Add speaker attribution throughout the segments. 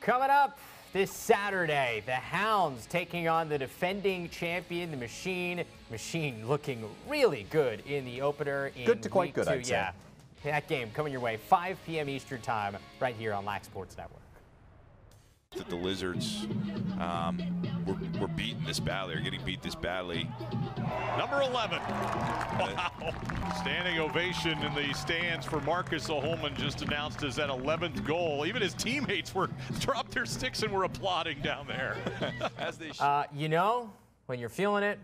Speaker 1: Coming up this Saturday, the Hounds taking on the defending champion, the Machine. Machine looking really good in the opener.
Speaker 2: Good to quite good, I'd say.
Speaker 1: Yeah, that game coming your way, 5 p.m. Eastern time, right here on LAC Sports Network.
Speaker 3: That the Lizards were beating this badly, or getting beat this badly.
Speaker 4: Number 11. Wow. Standing ovation in the stands for Marcus Holman, just announced his that 11th goal. Even his teammates were dropped their sticks and were applauding down there.
Speaker 3: As they
Speaker 1: you know, when you're feeling it,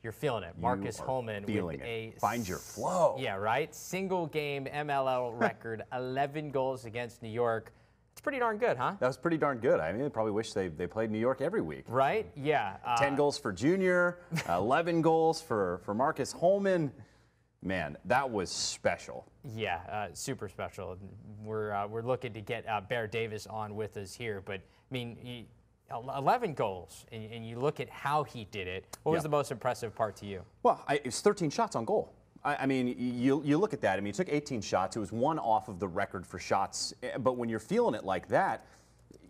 Speaker 1: you're feeling it. Marcus Holman with
Speaker 2: Find your flow.
Speaker 1: Yeah, right. Single game MLL record, 11 goals against New York. It's pretty darn good, huh?
Speaker 2: That was pretty darn good. I mean, I probably wish they played New York every week.
Speaker 1: Right? Yeah.
Speaker 2: 10 goals for Junior, 11 goals for Marcus Holman. Man, that was special.
Speaker 1: Yeah, super special. We're looking to get Bear Davis on with us here, but I mean, 11 goals, and you look at how he did it. What was the most impressive part to you?
Speaker 2: Well, it's 13 shots on goal. I mean, you look at that. I mean, he took 18 shots. It was one off of the record for shots. But when you're feeling it like that,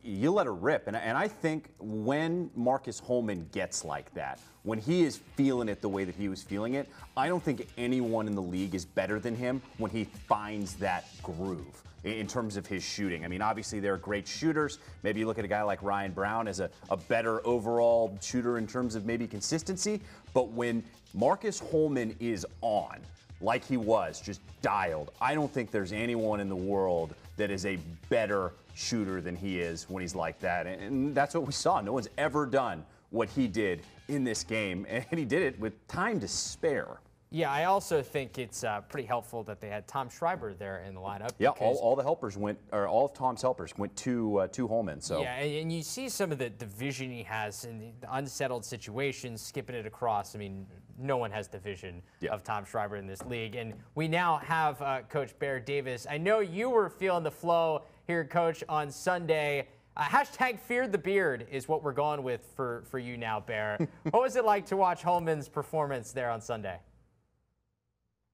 Speaker 2: you let it rip. And I think when Marcus Holman gets like that, when he is feeling it the way that he was feeling it, I don't think anyone in the league is better than him when he finds that groove in terms of his shooting. I mean, obviously they're great shooters. Maybe you look at a guy like Ryan Brown as a better overall shooter in terms of maybe consistency. But when Marcus Holman is on, like he was, just dialed, I don't think there's anyone in the world that is a better shooter than he is when he's like that. And that's what we saw. No one's ever done what he did in this game, and he did it with time to spare.
Speaker 1: Yeah, I also think it's pretty helpful that they had Tom Schreiber there in the lineup.
Speaker 2: Yeah, all the helpers went, or all of Tom's helpers went to Holman. So
Speaker 1: yeah, and you see some of the vision he has in the unsettled situations, skipping it across. I mean, no one has the vision of Tom Schreiber in this league. And we now have Coach Bear Davis. I know you were feeling the flow here, Coach, on Sunday. Hashtag feared the beard is what we're going with for you now, Bear. What was it like to watch Holman's performance there on Sunday?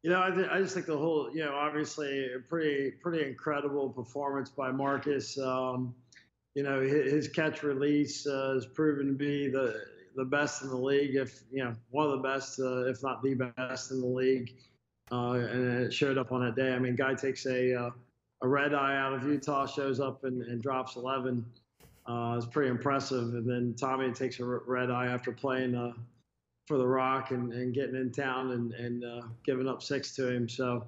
Speaker 5: You know, I just think the whole, you know, obviously a pretty incredible performance by Marcus. You know, his catch release has proven to be the best in the league, if you know, one of the best, if not the best in the league. And it showed up on that day. I mean, guy takes a red eye out of Utah, shows up and drops 11. It's pretty impressive. And then Tommy takes a red eye after playing for the Rock and getting in town and giving up 6 to him. So,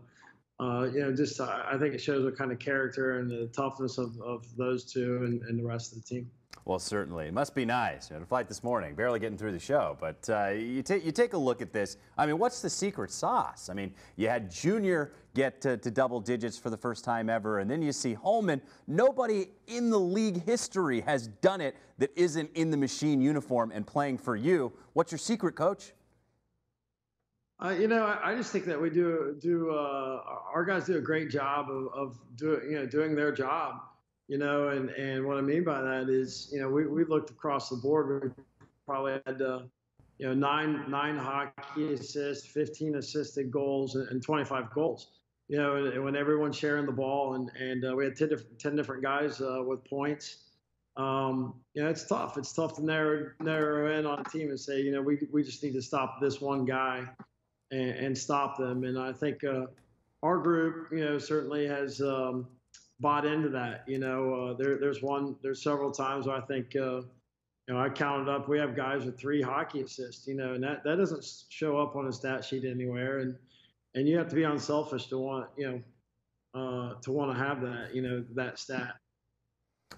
Speaker 5: you know, just I think it shows what kind of character and the toughness of those two and the rest of the team. Well,
Speaker 2: certainly. It must be nice. You know, the flight this morning, barely getting through the show. But you take a look at this. I mean, what's the secret sauce? I mean, you had Junior get to double digits for the first time ever, and then you see Holman. Nobody in the league history has done it that isn't in the Machine uniform and playing for you. What's your secret, Coach?
Speaker 5: You know, I just think that we our guys do a great job of doing their job. You know, and what I mean by that is, you know, we looked across the board. We probably had, you know, nine hockey assists, 15 assisted goals, and 25 goals. You know, and when everyone's sharing the ball, and we had 10 different guys with points. You know, it's tough. It's tough to narrow in on a team and say, you know, we just need to stop this one guy and stop them. And I think our group, you know, certainly has bought into that. You know, there's several times where I think, you know, I counted up, we have guys with 3 hockey assists, you know, and that doesn't show up on a stat sheet anywhere. And you have to be unselfish to want, you know, to want to have that, you know, that stat.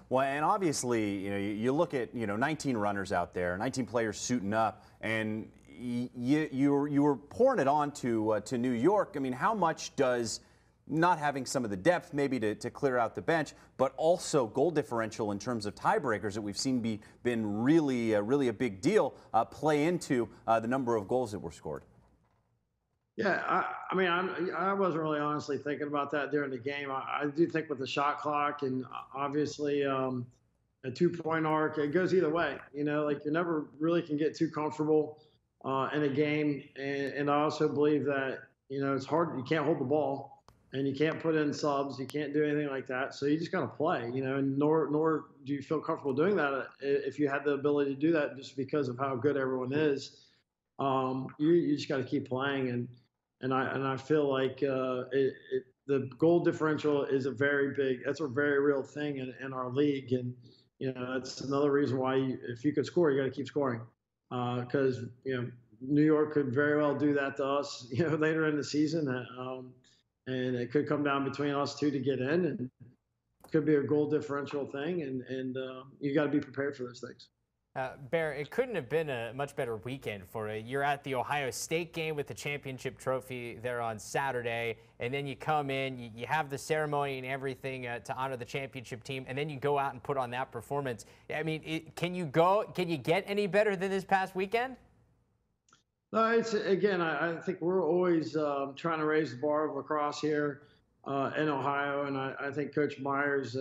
Speaker 2: Well, and obviously, you know, you look at, you know, 19 runners out there, 19 players suiting up, and you were pouring it on to New York. I mean, how much does not having some of the depth maybe to clear out the bench, but also goal differential in terms of tiebreakers that we've seen been really a big deal, play into the number of goals that were scored?
Speaker 5: Yeah, I mean, I wasn't really honestly thinking about that during the game. I do think with the shot clock and obviously a 2-point arc, it goes either way. You know, like you never really can get too comfortable in a game. And I also believe that, you know, it's hard. You can't hold the ball. and you can't put in subs, you can't do anything like that. So you just got to play, you know, and nor do you feel comfortable doing that if you had the ability to do that just because of how good everyone is. You just got to keep playing, and I feel like the goal differential is that's a very real thing in our league, and you know that's another reason why if you could score, you got to keep scoring, because you know New York could very well do that to us, you know, later in the season, and it could come down between us two to get in, and it could be a goal differential thing, and you got to be prepared for those things.
Speaker 1: Bear, it couldn't have been a much better weekend for you. You're at the Ohio State game with the championship trophy there on Saturday, and then you come in, you have the ceremony and everything to honor the championship team, and then you go out and put on that performance. I mean, can you get any better than this past weekend?
Speaker 5: No, again, I think we're always trying to raise the bar of lacrosse here in Ohio, and I think Coach Myers